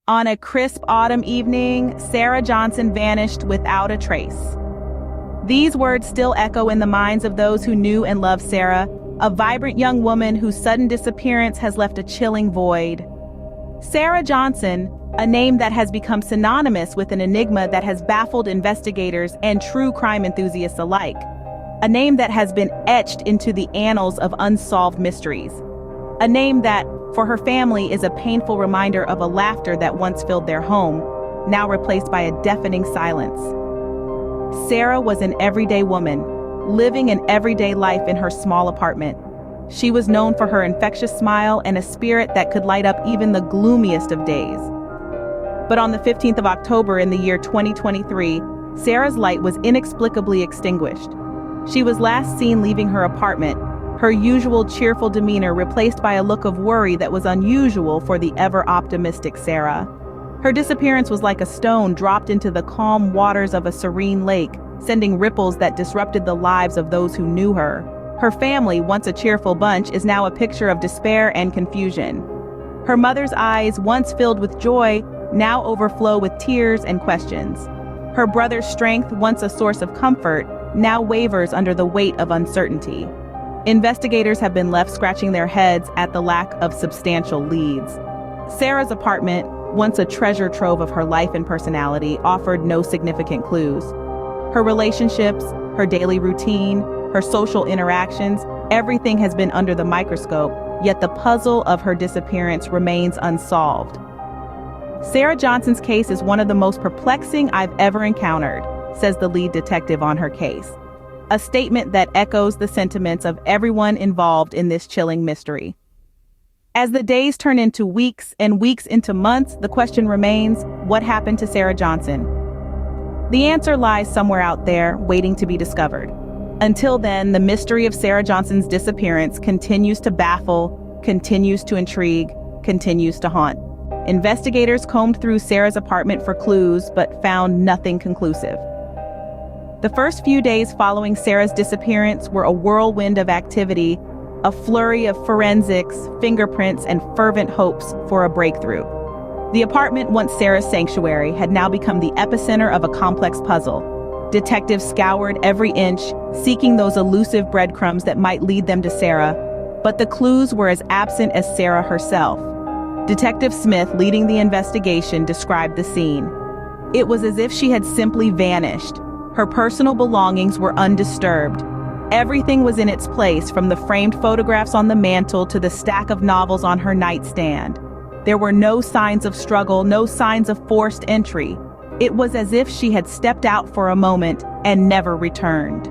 On a crisp autumn evening, Sarah Johnson vanished without a trace. These words still echo in the minds of those who knew and loved Sarah, a vibrant young woman whose sudden disappearance has left a chilling void. Sarah Johnson, a name that has become synonymous with an enigma that has baffled investigators and true crime enthusiasts alike. A name that has been etched into the annals of unsolved mysteries. A name that, for her family, is a painful reminder of a laughter that once filled their home, now replaced by a deafening silence. Sarah was an everyday woman, living an everyday life in her small apartment. She was known for her infectious smile and a spirit that could light up even the gloomiest of days. But on the 15th of October in the year 2023, Sarah's light was inexplicably extinguished. She was last seen leaving her apartment, her usual cheerful demeanor replaced by a look of worry that was unusual for the ever-optimistic Sarah. Her disappearance was like a stone dropped into the calm waters of a serene lake, sending ripples that disrupted the lives of those who knew her. Her family, once a cheerful bunch, is now a picture of despair and confusion. Her mother's eyes, once filled with joy, now overflow with tears and questions. Her brother's strength, once a source of comfort, now wavers under the weight of uncertainty. Investigators have been left scratching their heads at the lack of substantial leads. Sarah's apartment, once a treasure trove of her life and personality, offered no significant clues. Her relationships, her daily routine, her social interactions, everything has been under the microscope, yet the puzzle of her disappearance remains unsolved. Sarah Johnson's case is one of the most perplexing I've ever encountered, says the lead detective on her case. A statement that echoes the sentiments of everyone involved in this chilling mystery. As the days turn into weeks and weeks into months, the question remains, what happened to Sarah Johnson? The answer lies somewhere out there, waiting to be discovered. Until then, the mystery of Sarah Johnson's disappearance continues to baffle, continues to intrigue, continues to haunt. Investigators combed through Sarah's apartment for clues, but found nothing conclusive. The first few days following Sarah's disappearance were a whirlwind of activity, a flurry of forensics, fingerprints, and fervent hopes for a breakthrough. The apartment, once Sarah's sanctuary, had now become the epicenter of a complex puzzle. Detectives scoured every inch, seeking those elusive breadcrumbs that might lead them to Sarah, but the clues were as absent as Sarah herself. Detective Smith, leading the investigation, described the scene. It was as if she had simply vanished. Her personal belongings were undisturbed. Everything was in its place, from the framed photographs on the mantle to the stack of novels on her nightstand. There were no signs of struggle, no signs of forced entry. It was as if she had stepped out for a moment and never returned.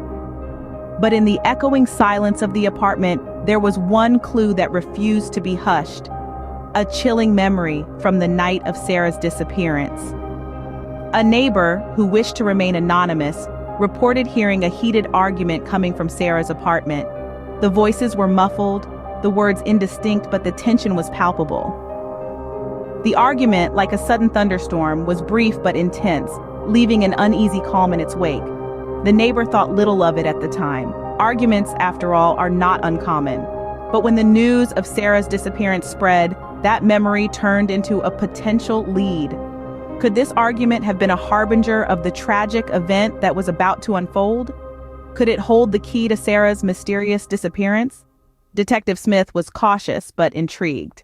But in the echoing silence of the apartment, there was one clue that refused to be hushed. A chilling memory from the night of Sarah's disappearance. A neighbor, who wished to remain anonymous, reported hearing a heated argument coming from Sarah's apartment. The voices were muffled, the words indistinct, but the tension was palpable. The argument, like a sudden thunderstorm, was brief but intense, leaving an uneasy calm in its wake. The neighbor thought little of it at the time. Arguments, after all, are not uncommon. But when the news of Sarah's disappearance spread, that memory turned into a potential lead. Could this argument have been a harbinger of the tragic event that was about to unfold? Could it hold the key to Sarah's mysterious disappearance? Detective Smith was cautious but intrigued.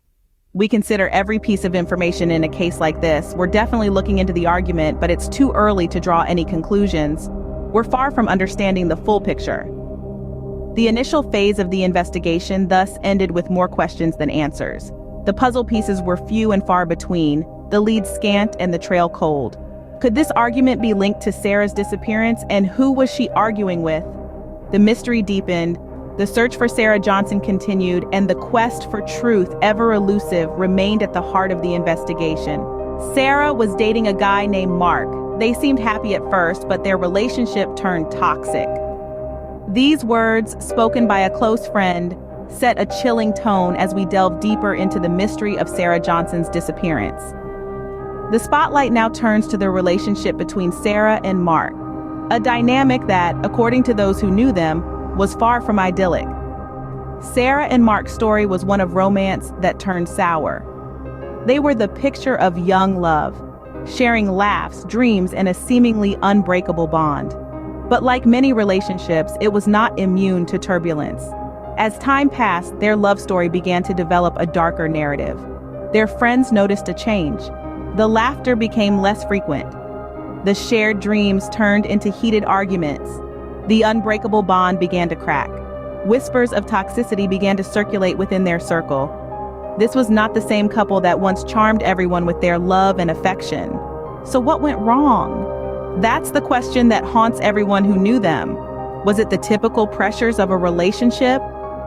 We consider every piece of information in a case like this. We're definitely looking into the argument, but it's too early to draw any conclusions. We're far from understanding the full picture. The initial phase of the investigation thus ended with more questions than answers. The puzzle pieces were few and far between, the lead scant and the trail cold. Could this argument be linked to Sarah's disappearance, and who was she arguing with? The mystery deepened, the search for Sarah Johnson continued, and the quest for truth, ever elusive, remained at the heart of the investigation. Sarah was dating a guy named Mark. They seemed happy at first, but their relationship turned toxic. These words, spoken by a close friend, set a chilling tone as we delve deeper into the mystery of Sarah Johnson's disappearance. The spotlight now turns to the relationship between Sarah and Mark, a dynamic that, according to those who knew them, was far from idyllic. Sarah and Mark's story was one of romance that turned sour. They were the picture of young love, sharing laughs, dreams, and a seemingly unbreakable bond. But like many relationships, it was not immune to turbulence. As time passed, their love story began to develop a darker narrative. Their friends noticed a change. The laughter became less frequent. The shared dreams turned into heated arguments. The unbreakable bond began to crack. Whispers of toxicity began to circulate within their circle. This was not the same couple that once charmed everyone with their love and affection. So what went wrong? That's the question that haunts everyone who knew them. Was it the typical pressures of a relationship,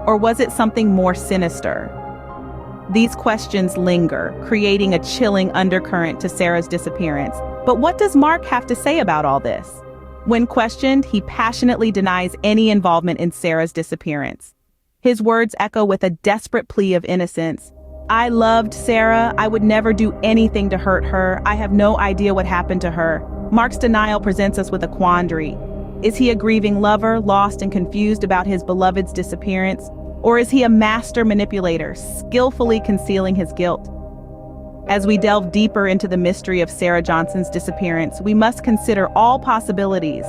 or was it something more sinister? These questions linger, creating a chilling undercurrent to Sarah's disappearance. But what does Mark have to say about all this? When questioned, he passionately denies any involvement in Sarah's disappearance. His words echo with a desperate plea of innocence. "I loved Sarah. I would never do anything to hurt her. I have no idea what happened to her." Mark's denial presents us with a quandary. Is he a grieving lover, lost and confused about his beloved's disappearance? Or is he a master manipulator, skillfully concealing his guilt? As we delve deeper into the mystery of Sarah Johnson's disappearance, we must consider all possibilities.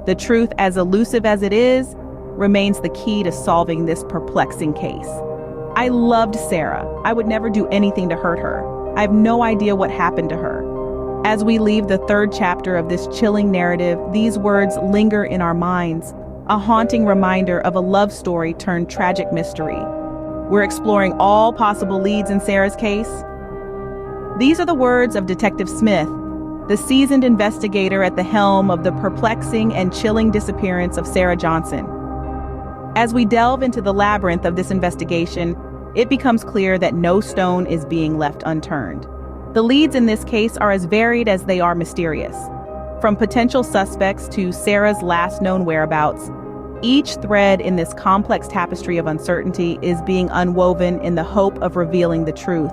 The truth, as elusive as it is, remains the key to solving this perplexing case. I loved Sarah. I would never do anything to hurt her. I have no idea what happened to her. As we leave the third chapter of this chilling narrative, these words linger in our minds, a haunting reminder of a love story turned tragic mystery. We're exploring all possible leads in Sarah's case. These are the words of Detective Smith, the seasoned investigator at the helm of the perplexing and chilling disappearance of Sarah Johnson. As we delve into the labyrinth of this investigation, it becomes clear that no stone is being left unturned. The leads in this case are as varied as they are mysterious. From potential suspects to Sarah's last known whereabouts, each thread in this complex tapestry of uncertainty is being unwoven in the hope of revealing the truth.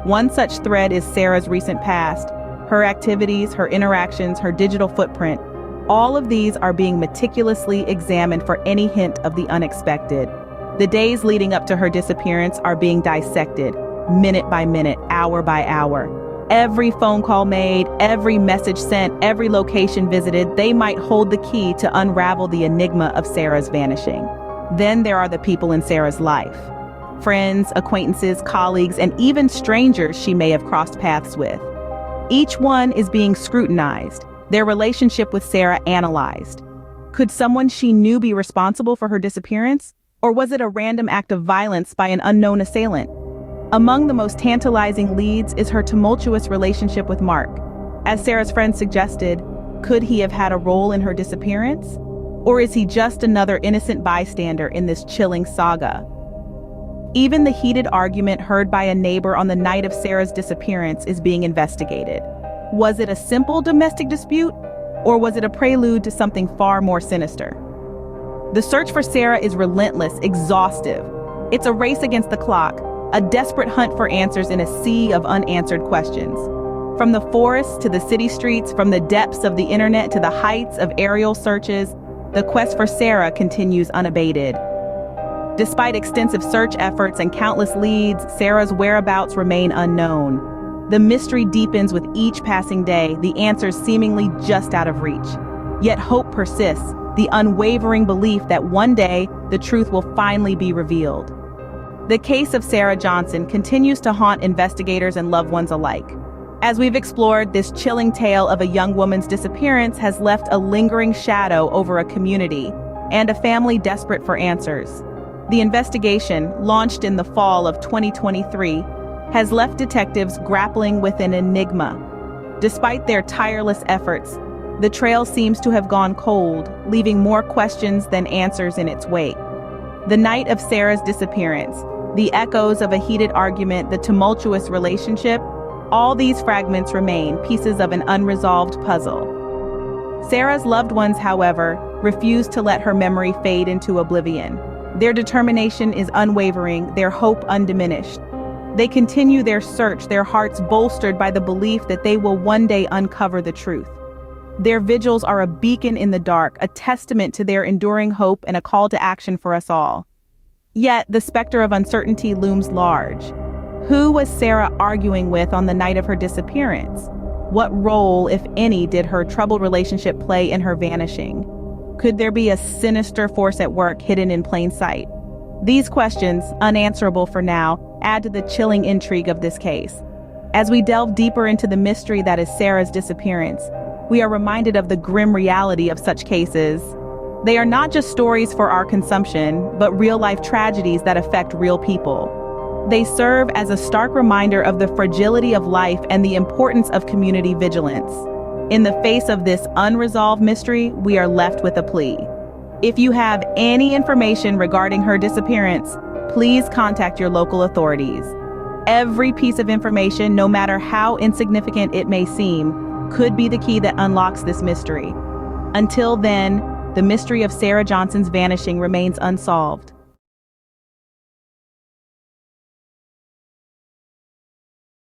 One such thread is Sarah's recent past, her activities, her interactions, her digital footprint. All of these are being meticulously examined for any hint of the unexpected. The days leading up to her disappearance are being dissected, minute by minute, hour by hour. Every phone call made, every message sent, every location visited, they might hold the key to unravel the enigma of Sarah's vanishing. Then there are the people in Sarah's life. Friends, acquaintances, colleagues, and even strangers she may have crossed paths with. Each one is being scrutinized, their relationship with Sarah analyzed. Could someone she knew be responsible for her disappearance? Or was it a random act of violence by an unknown assailant? Among the most tantalizing leads is her tumultuous relationship with Mark. As Sarah's friend suggested, could he have had a role in her disappearance? Or is he just another innocent bystander in this chilling saga? Even the heated argument heard by a neighbor on the night of Sarah's disappearance is being investigated. Was it a simple domestic dispute, or was it a prelude to something far more sinister? The search for Sarah is relentless, exhaustive. It's a race against the clock, a desperate hunt for answers in a sea of unanswered questions. From the forests to the city streets, from the depths of the internet to the heights of aerial searches, the quest for Sarah continues unabated. Despite extensive search efforts and countless leads, Sarah's whereabouts remain unknown. The mystery deepens with each passing day, the answers seemingly just out of reach. Yet hope persists, the unwavering belief that one day the truth will finally be revealed. The case of Sarah Johnson continues to haunt investigators and loved ones alike. As we've explored, this chilling tale of a young woman's disappearance has left a lingering shadow over a community and a family desperate for answers. The investigation, launched in the fall of 2023, has left detectives grappling with an enigma. Despite their tireless efforts, the trail seems to have gone cold, leaving more questions than answers in its wake. The night of Sarah's disappearance, the echoes of a heated argument, the tumultuous relationship, all these fragments remain pieces of an unresolved puzzle. Sarah's loved ones, however, refuse to let her memory fade into oblivion. Their determination is unwavering, their hope undiminished. They continue their search, their hearts bolstered by the belief that they will one day uncover the truth. Their vigils are a beacon in the dark, a testament to their enduring hope and a call to action for us all. Yet, the specter of uncertainty looms large. Who was Sarah arguing with on the night of her disappearance? What role, if any, did her troubled relationship play in her vanishing? Could there be a sinister force at work hidden in plain sight? These questions, unanswerable for now, add to the chilling intrigue of this case. As we delve deeper into the mystery that is Sarah's disappearance, we are reminded of the grim reality of such cases. They are not just stories for our consumption, but real-life tragedies that affect real people. They serve as a stark reminder of the fragility of life and the importance of community vigilance. In the face of this unresolved mystery, we are left with a plea. If you have any information regarding her disappearance, please contact your local authorities. Every piece of information, no matter how insignificant it may seem, could be the key that unlocks this mystery. Until then, the mystery of Sarah Johnson's vanishing remains unsolved.